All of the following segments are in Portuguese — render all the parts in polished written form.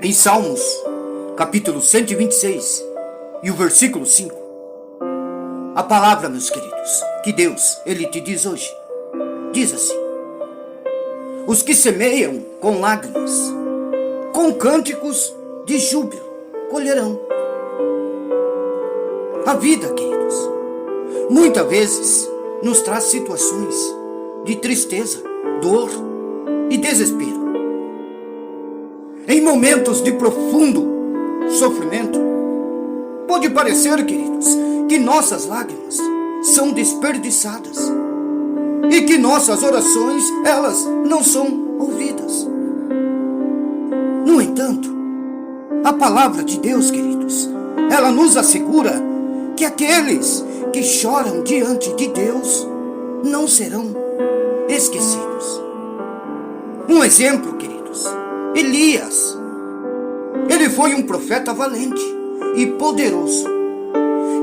Em Salmos, capítulo 126 e o versículo 5, a palavra, meus queridos, que Deus, Ele te diz hoje, diz assim: os que semeiam com lágrimas, com cânticos de júbilo, colherão. A vida, queridos, muitas vezes nos traz situações de tristeza, dor e desespero. Em momentos de profundo sofrimento, pode parecer, queridos, que nossas lágrimas são desperdiçadas e que nossas orações, elas não são ouvidas. No entanto, a palavra de Deus, queridos, ela nos assegura que aqueles que choram diante de Deus não serão esquecidos. Um exemplo, queridos, Elias. Ele foi um profeta valente e poderoso,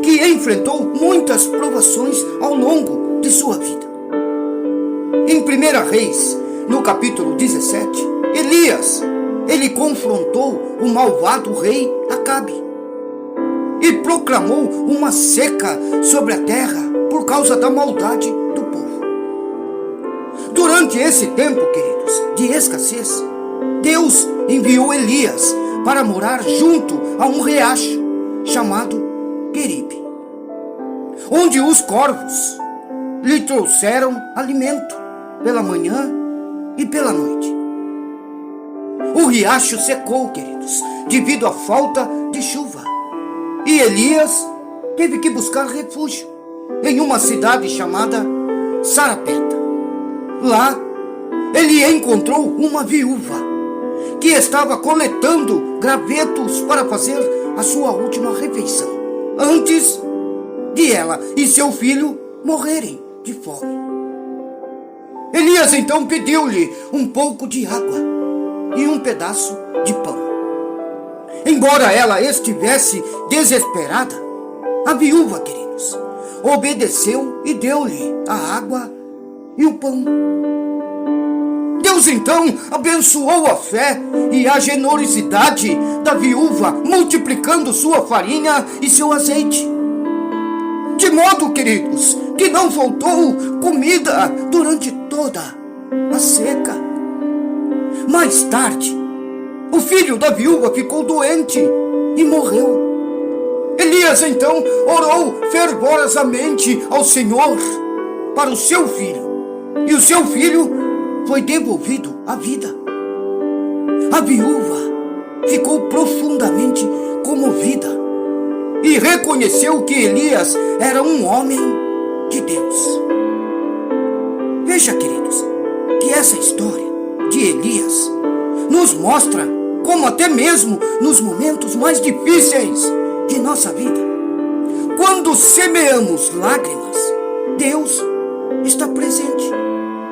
que enfrentou muitas provações ao longo de sua vida. Em 1 Reis, no capítulo 17, Elias, ele confrontou o malvado rei Acabe e proclamou uma seca sobre a terra por causa da maldade do povo. Durante esse tempo, queridos, de escassez, Deus enviou Elias para morar junto a um riacho chamado Queribe, onde os corvos lhe trouxeram alimento pela manhã e pela noite. O riacho secou, queridos, devido à falta de chuva, e Elias teve que buscar refúgio em uma cidade chamada Sarepta. Lá, ele encontrou uma viúva que estava coletando gravetos para fazer a sua última refeição, antes de ela e seu filho morrerem de fome. Elias então pediu-lhe um pouco de água e um pedaço de pão. Embora ela estivesse desesperada, a viúva, queridos, obedeceu e deu-lhe a água e o pão. Deus então abençoou a fé e a generosidade da viúva, multiplicando sua farinha e seu azeite. De modo, queridos, que não faltou comida durante toda a seca. Mais tarde, o filho da viúva ficou doente e morreu. Elias então orou fervorosamente ao Senhor para o seu filho, e o seu filho foi devolvido à vida. A viúva ficou profundamente comovida e reconheceu que Elias era um homem de Deus. Veja, queridos, que essa história de Elias nos mostra como até mesmo nos momentos mais difíceis de nossa vida, quando semeamos lágrimas, Deus está presente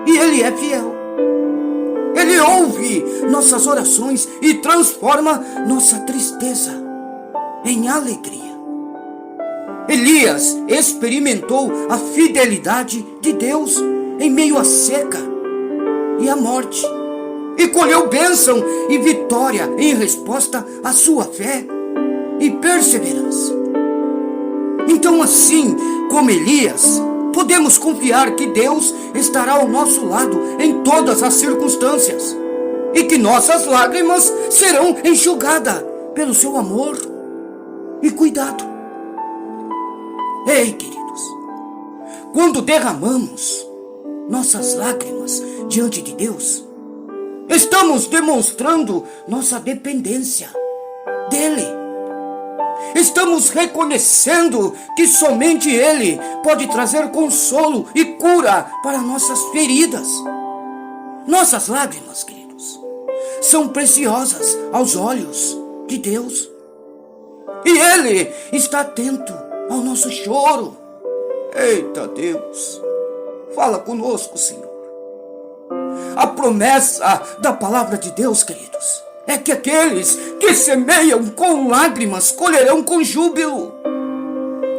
e Ele é fiel. Ele ouve nossas orações e transforma nossa tristeza em alegria. Elias experimentou a fidelidade de Deus em meio à seca e à morte, e colheu bênção e vitória em resposta à sua fé e perseverança. Então, assim como Elias, podemos confiar que Deus estará ao nosso lado em todas as circunstâncias e que nossas lágrimas serão enxugadas pelo seu amor e cuidado. Ei, queridos, quando derramamos nossas lágrimas diante de Deus, estamos demonstrando nossa dependência dEle. Estamos reconhecendo que somente Ele pode trazer consolo e cura para nossas feridas. Nossas lágrimas, queridos, são preciosas aos olhos de Deus. E Ele está atento ao nosso choro. Eita Deus, fala conosco, Senhor. A promessa da palavra de Deus, queridos, é que aqueles que semeiam com lágrimas colherão com júbilo.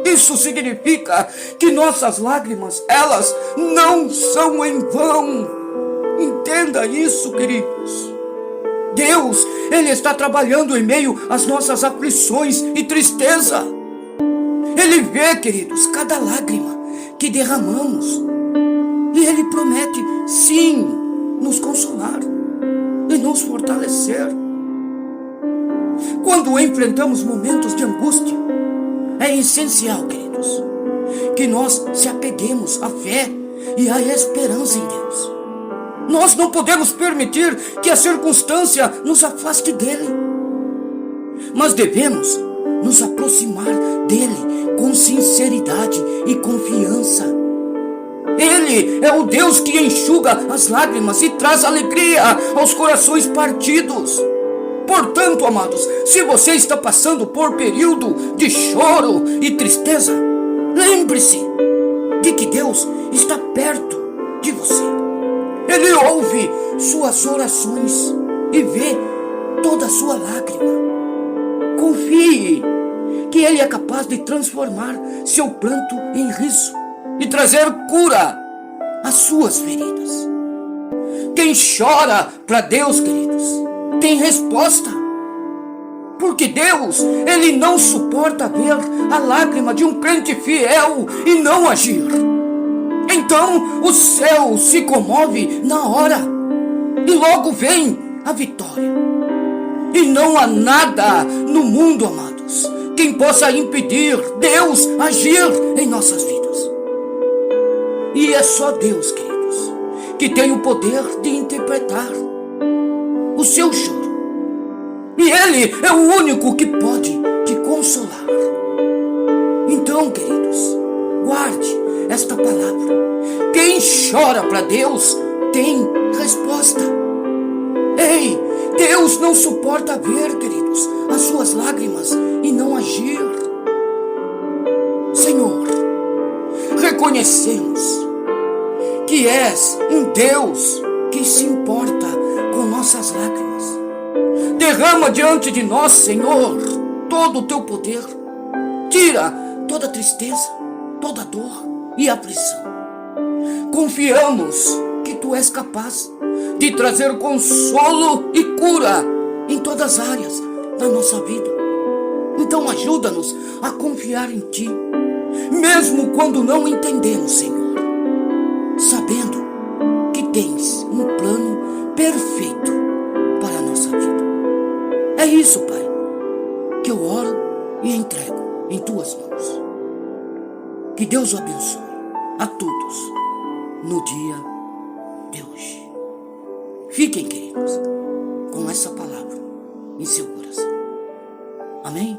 Isso significa que nossas lágrimas, elas não são em vão. Entenda isso, queridos. Deus, Ele está trabalhando em meio às nossas aflições e tristeza. Ele vê, queridos, cada lágrima que derramamos. E Ele promete, sim, nos consolar e nos fortalecer. Quando enfrentamos momentos de angústia, é essencial, queridos, que nós se apeguemos à fé e à esperança em Deus. Nós não podemos permitir que a circunstância nos afaste dele, mas devemos nos aproximar dele com sinceridade e confiança. Ele é o Deus que enxuga as lágrimas e traz alegria aos corações partidos. Portanto, amados, se você está passando por período de choro e tristeza, lembre-se de que Deus está perto de você. Ele ouve suas orações e vê toda a sua lágrima. Confie que Ele é capaz de transformar seu pranto em riso e trazer cura às suas feridas. Quem chora para Deus, queridos, tem resposta. Porque Deus, Ele não suporta ver a lágrima de um crente fiel e não agir. Então o céu se comove na hora e logo vem a vitória. E não há nada no mundo, amados, quem possa impedir Deus agir em nossas vidas. E é só Deus, queridos, que tem o poder de interpretar o seu choro. E Ele é o único que pode te consolar. Então, queridos, guarde esta palavra. Quem chora para Deus tem resposta. Ei, Deus não suporta ver, queridos, as suas lágrimas e não agir. Senhor, reconhecemos que és um Deus que se importa com nossas lágrimas. Derrama diante de nós, Senhor, todo o teu poder. Tira toda tristeza, toda dor e aflição. Confiamos que tu és capaz de trazer consolo e cura em todas as áreas da nossa vida. Então ajuda-nos a confiar em ti, mesmo quando não entendemos, Senhor, sabendo que tens um plano perfeito para a nossa vida. É isso, Pai, que eu oro e entrego em tuas mãos. Que Deus o abençoe a todos no dia de hoje. Fiquem, queridos, com essa palavra em seu coração. Amém?